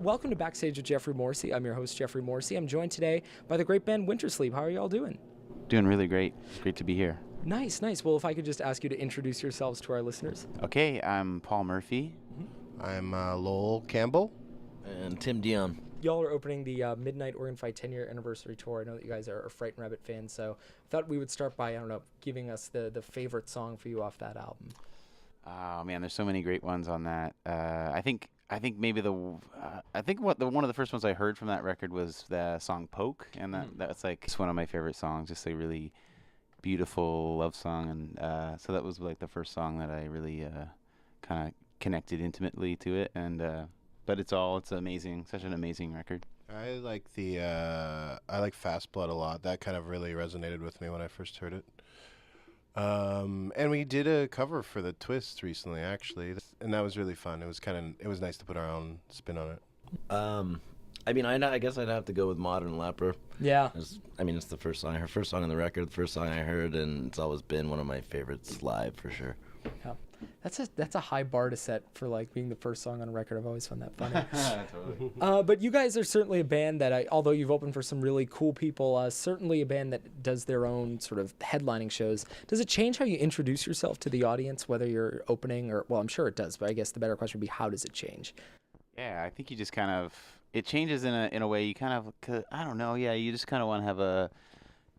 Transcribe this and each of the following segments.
Welcome to Backstage with Geoffrey Morrissey. I'm your host, Geoffrey Morrissey. I'm joined today by the great band Wintersleep. How are you all doing? Doing really great. Great to be here. Nice, nice. Well, if I could just ask you to introduce yourselves to our listeners. Okay, I'm Paul Murphy. I'm Loel Campbell. And Tim Dion. Y'all are opening the Midnight Organ Fight 10-year anniversary tour. I know that you guys are Fright and Rabbit fans, so I thought we would start by, giving us the favorite song for you off that album. Oh man, there's so many great ones on that. I think maybe one of the first ones I heard from that record was the song "Poke," and that's like it's one of my favorite songs. Just a really beautiful love song, and so that was like the first song that I really kind of connected intimately to it. And but it's amazing, such an amazing record. I like Fast Blood a lot. That kind of really resonated with me when I first heard it. And we did a cover for the Twist recently, actually, and that was really fun. It was nice to put our own spin on it. I guess I'd have to go with Modern Leper. Yeah. It's the first song on the record, the first song I heard, and it's always been one of my favorites live for sure. Yeah. That's a high bar to set for like being the first song on a record. I've always found that funny. Totally. But you guys are certainly a band that although you've opened for some really cool people, certainly a band that does their own sort of headlining shows. Does it change how you introduce yourself to the audience, whether you're opening or, well, I'm sure it does, but I guess the better question would be, how does it change? Yeah, I think you just it changes in a way you kind of, I don't know. Yeah, you just kind of want to have a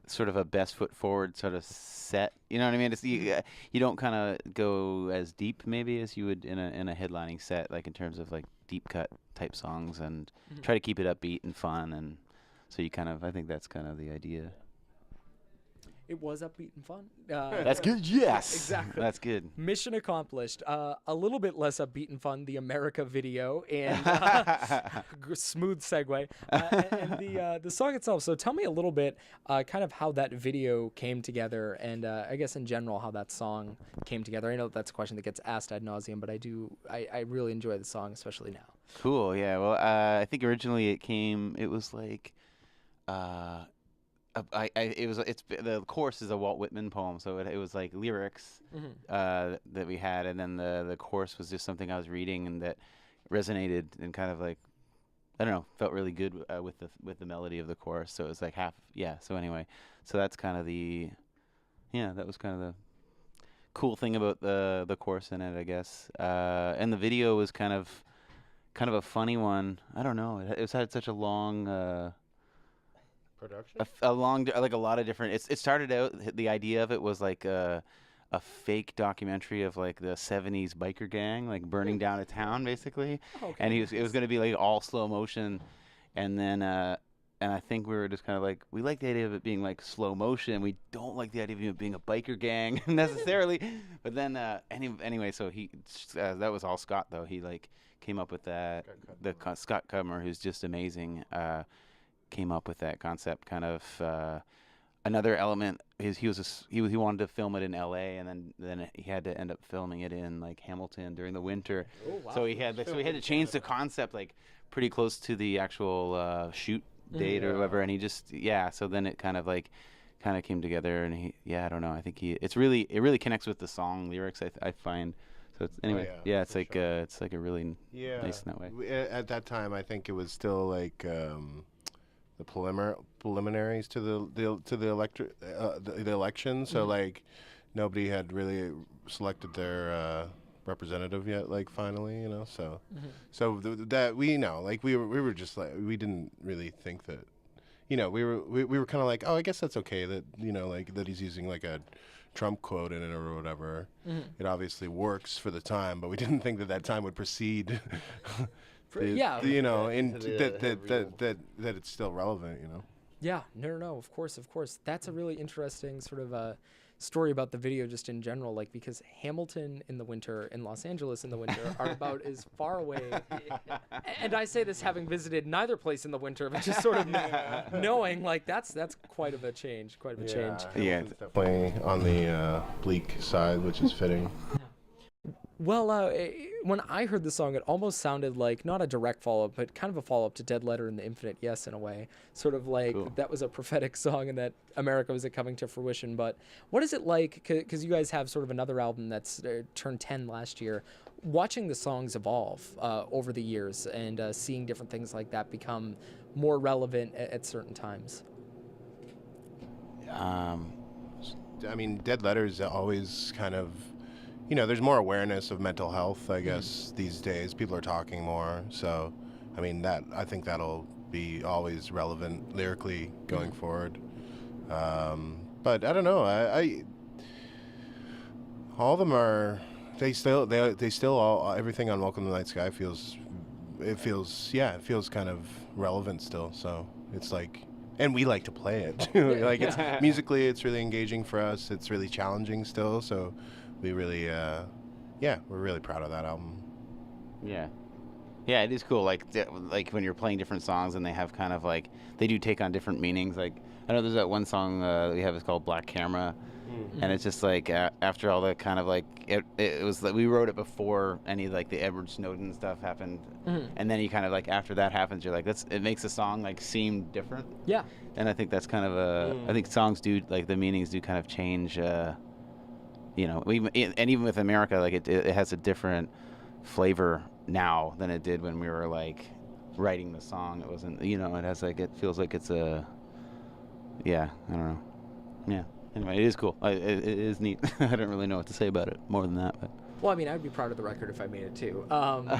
sort of a best foot forward sort of set, you know what I mean? You don't kind of go as deep maybe as you would in a headlining set, like in terms of like deep cut type songs, and try to keep it upbeat and fun, and so I think that's kind of the idea. It was upbeat and fun. That's good. Yes, exactly. That's good. Mission accomplished. A little bit less upbeat and fun, the Amerika video, and smooth segue, and the song itself. So tell me a little bit, kind of how that video came together, and I guess in general how that song came together. I know that's a question that gets asked ad nauseum, but I really enjoy the song, especially now. Cool. Yeah. Well, I think originally it was like. The chorus is a Walt Whitman poem, so it was like lyrics that we had, and then the chorus was just something I was reading and that resonated and kind of like, I don't know, felt really good with the melody of the chorus. So it was like half, yeah. So anyway, so that's kind of that was kind of the cool thing about the chorus in it, I guess. And the video was kind of a funny one. I don't know. It had such a long. Production? A lot of different. It started out. The idea of it was like a fake documentary of like the '70s biker gang, like burning down a town, basically. Okay. And it was going to be like all slow motion, and then and I think we were just kind of like, we like the idea of it being like slow motion. We don't like the idea of it being a biker gang necessarily. But then anyway, so that was all Scott though. He like came up with that. Scott Cudmer, who's just amazing. Came up with that concept. Kind of another element is he wanted to film it in L.A. and then he had to end up filming it in like Hamilton during the winter. Oh, wow. So he had to change the concept like pretty close to the actual shoot date or whatever, and he just so then it kind of came together, and I don't know, I think it really connects with the song lyrics, I find. So it's, anyway, it's like sure. It's like a really nice in that way. At that time, I think it was still like the preliminaries to the election. So like nobody had really selected their representative yet. Like finally, So that we like we were just like, we didn't really think that. We were kind of like, oh, I guess that's okay that like that he's using like a Trump quote in it or whatever. It obviously works for the time, but we didn't think that time would precede. That it's still relevant. Yeah, no, of course. That's a really interesting sort of story about the video just in general, like because Hamilton in the winter and Los Angeles in the winter are about as far away. And I say this having visited neither place in the winter, but just sort of knowing like that's quite of a change. Yeah, it's definitely on the bleak side, which is fitting. Well, when I heard the song, it almost sounded like not a direct follow-up, but kind of a follow-up to Dead Letter and the Infinite Yes in a way. Sort of like that was a prophetic song and that Amerika was coming to fruition. But what is it like, because you guys have sort of another album that's turned 10 last year. watching the songs evolve over the years and seeing different things like that become more relevant at certain times? I mean, Dead Letters always kind of, there's more awareness of mental health, I guess, these days. People are talking more. So, I mean, I think that'll be always relevant lyrically going forward. But I don't know. I all of them are. They still all everything on Welcome to the Night Sky feels kind of relevant still. So it's like, and we like to play it too. Like it's musically, it's really engaging for us. It's really challenging still. So we really, we're really proud of that album. Yeah. Yeah, it is cool. Like when you're playing different songs and they have kind of like, they do take on different meanings. Like, I know there's that one song we have, it's called Black Camera. And it's just like after all the kind of like, it was like we wrote it before any like the Edward Snowden stuff happened. And then you kind of like, after that happens, you're like, it makes the song like seem different. Yeah. And I think that's kind of I think songs do, like the meanings do kind of change, and even with Amerika, like it has a different flavor now than it did when we were like writing the song. It wasn't, it has like, it feels like it's I don't know. Yeah. Anyway, it is cool. It is neat. I don't really know what to say about it more than that, but. Well, I mean, I'd be proud of the record if I made it too. What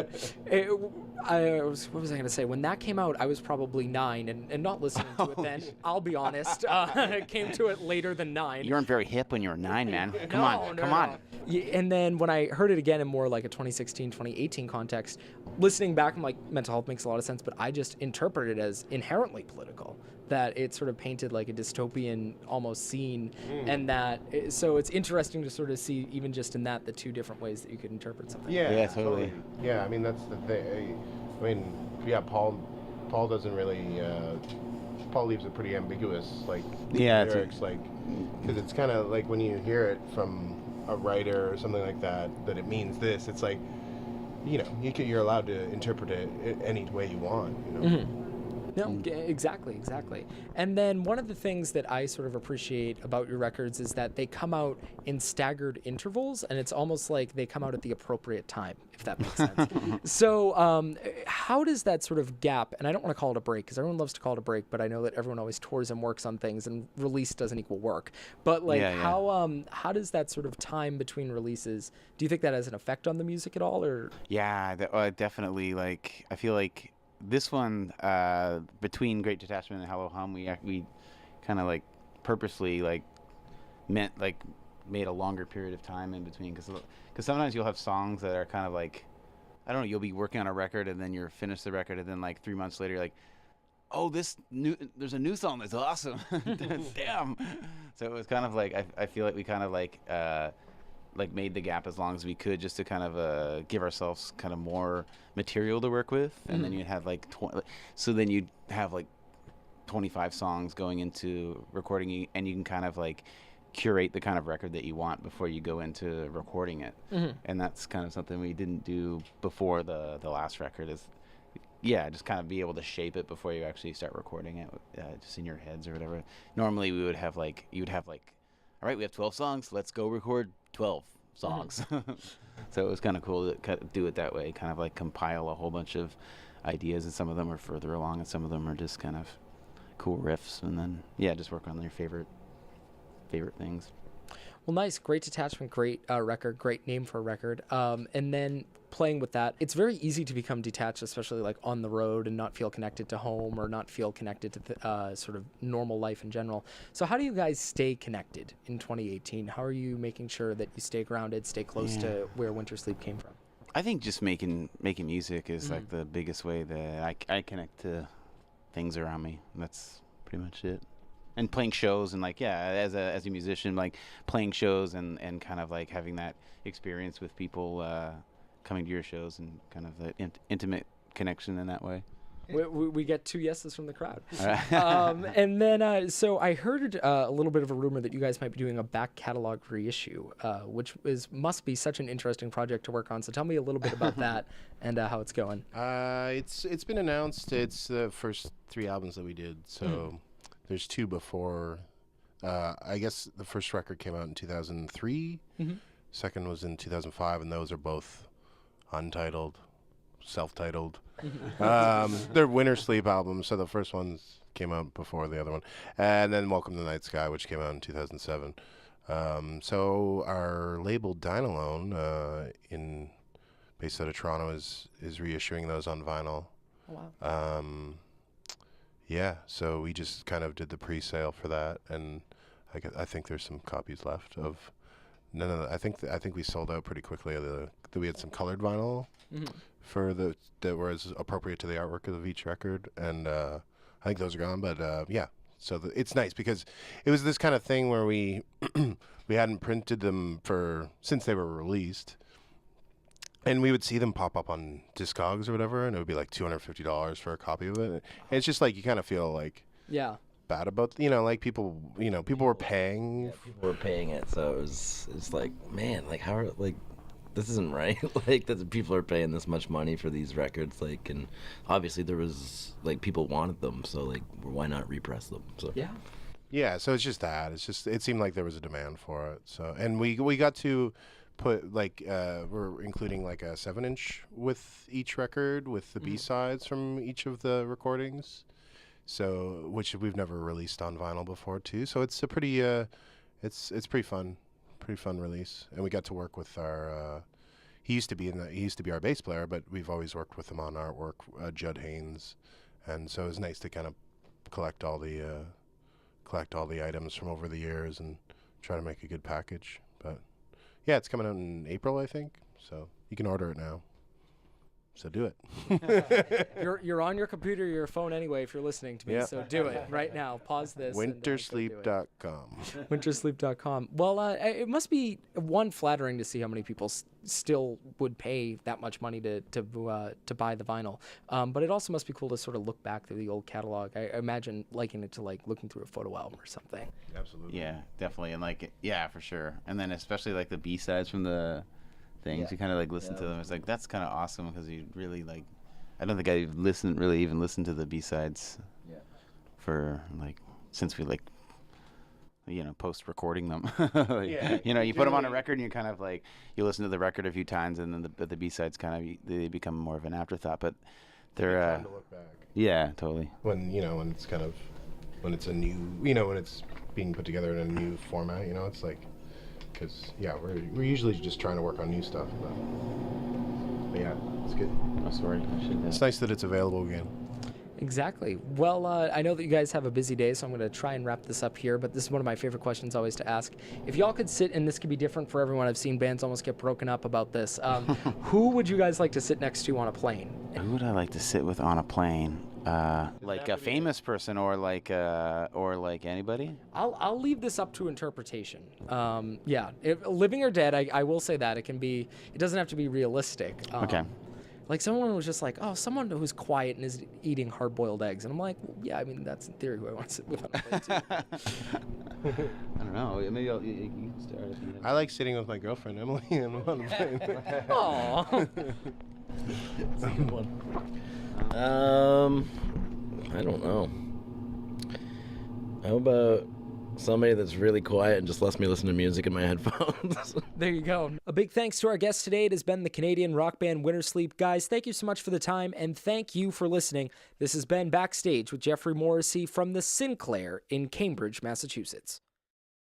was I going to say? When that came out, I was probably 9 and not listening to it then. I'll be honest. I came to it later than 9. You weren't very hip when you were 9, man. Come No. on. Yeah, and then when I heard it again in more like a 2016, 2018 context, listening back, I'm like, mental health makes a lot of sense, but I just interpreted it as inherently political. That it sort of painted like a dystopian almost scene, and so it's interesting to sort of see even just in that the two different ways that you could interpret something. Yeah, totally. Yeah, I mean that's the thing. I mean, yeah, Paul doesn't really. Paul leaves it pretty ambiguous, like lyrics, like because it's kind of like when you hear it from a writer or something like that it means this. It's like, you're allowed to interpret it any way you want. Mm-hmm. No, exactly. And then one of the things that I sort of appreciate about your records is that they come out in staggered intervals, and it's almost like they come out at the appropriate time, if that makes sense. So how does that sort of gap, and I don't want to call it a break, because everyone loves to call it a break, but I know that everyone always tours and works on things, and release doesn't equal work. But how does that sort of time between releases, do you think that has an effect on the music at all? Or Yeah, definitely. Like, I feel like this one, between Great Detachment and Hello Hum, we kind of like purposely like made a longer period of time in between, because sometimes you'll have songs that are kind of like, I don't know, you'll be working on a record and then you're finished the record and then like 3 months later you're like, oh, there's a new song that's awesome. Damn. So it was kind of like, I feel like we kind of like made the gap as long as we could, just to kind of give ourselves kind of more material to work with. And then you'd have like then you'd have like 25 songs going into recording, and you can kind of like curate the kind of record that you want before you go into recording it. And that's kind of something we didn't do before the last record, is just kind of be able to shape it before you actually start recording it, just in your heads or whatever. Normally you would have like, all right, we have 12 songs, let's go record 12 songs. So it was kind of cool to do it that way, kind of like compile a whole bunch of ideas, and some of them are further along and some of them are just kind of cool riffs, and then just work on your favorite things. Well, nice. Great Detachment, great record, great name for a record. And then playing with that, it's very easy to become detached, especially like on the road, and not feel connected to home or not feel connected to sort of normal life in general. So how do you guys stay connected in 2018? How are you making sure that you stay grounded, stay close to where Wintersleep came from? I think just making music is like the biggest way that I connect to things around me. That's pretty much it. And playing shows, and like, as a musician, like playing shows and kind of like having that experience with people coming to your shows, and kind of the intimate connection in that way. We get 2 yeses from the crowd. And then, so I heard a little bit of a rumor that you guys might be doing a back catalog reissue, which must be such an interesting project to work on. So tell me a little bit about that and how it's going. It's been announced. It's the first 3 albums that we did. So there's 2 before. I guess the first record came out in 2003. Second was in 2005, and those are both untitled, self-titled. They're Wintersleep albums, so the first ones came out before the other one. And then Welcome to the Night Sky, which came out in 2007. So our label Dynalone, based out of Toronto, is reissuing those on vinyl. Oh, wow. Yeah, so we just kind of did the pre-sale for that, and I think there's some copies left of. No. I think we sold out pretty quickly. We had some colored vinyl for that was appropriate to the artwork of each record, and I think those are gone. But yeah, so it's nice because it was this kind of thing where we we hadn't printed them since they were released. And we would see them pop up on Discogs or whatever, and it would be like $250 for a copy of it. And it's just like you kind of feel like bad about, like people were paying. Yeah, people were paying it, so it's like, man, like how are, like this isn't right. Like that people are paying this much money for these records, like, and obviously there was like people wanted them, so like why not repress them? So yeah. So it's just that it seemed like there was a demand for it. So and we got to put like we're including like a 7-inch with each record with the B-sides from each of the recordings, so which we've never released on vinyl before too. So it's a pretty it's pretty fun release, and we got to work with our he used to be our bass player, but we've always worked with him on artwork, Judd Haynes, and so it was nice to kind of collect all the items from over the years and try to make a good package. But yeah, it's coming out in April, I think. So you can order it now. So do it. You're on your computer or your phone anyway if you're listening to me. Yeah. So do it right now. Pause this. Wintersleep.com. Wintersleep.com. Well, it must be flattering to see how many people still would pay that much money to buy the vinyl. But it also must be cool to sort of look back through the old catalog. I imagine liking it to like looking through a photo album or something. Absolutely. Yeah, definitely, and like for sure. And then especially like the B-sides from the things, you kind of like listen to them. It's like that's kind of awesome because you really like. I don't think I even listened to the B-sides for like since we like post recording them. You put them on a record and you kind of like you listen to the record a few times and then the B-sides kind of they become more of an afterthought. But they're time to look back. Yeah, totally. When when it's kind of when it's a new when it's being put together in a new format, it's like. Because we're usually just trying to work on new stuff, but yeah, it's good. Oh, sorry. It's nice that it's available again. Exactly. Well, I know that you guys have a busy day, so I'm going to try and wrap this up here, but this is one of my favorite questions always to ask. If y'all could sit, and this could be different for everyone, I've seen bands almost get broken up about this, who would you guys like to sit next to on a plane? Who would I like to sit with on a plane? Like a famous person or like anybody? I'll leave this up to interpretation. Living or dead, I will say that. It doesn't have to be realistic. Okay. Like someone was just like, someone who's quiet and is eating hard-boiled eggs. And I'm like, well, yeah, I mean, that's in theory who I want to sit with on a plane too. I don't know. Maybe you can start. I like sitting with my girlfriend, Emily, on the plane. Aww. That's a good one. I don't know. How about somebody that's really quiet and just lets me listen to music in my headphones? There you go. A big thanks to our guest today. It has been the Canadian rock band Wintersleep. Guys, thank you so much for the time, and thank you for listening. This has been Backstage with Geoffrey Morrissey from the Sinclair in Cambridge, Massachusetts.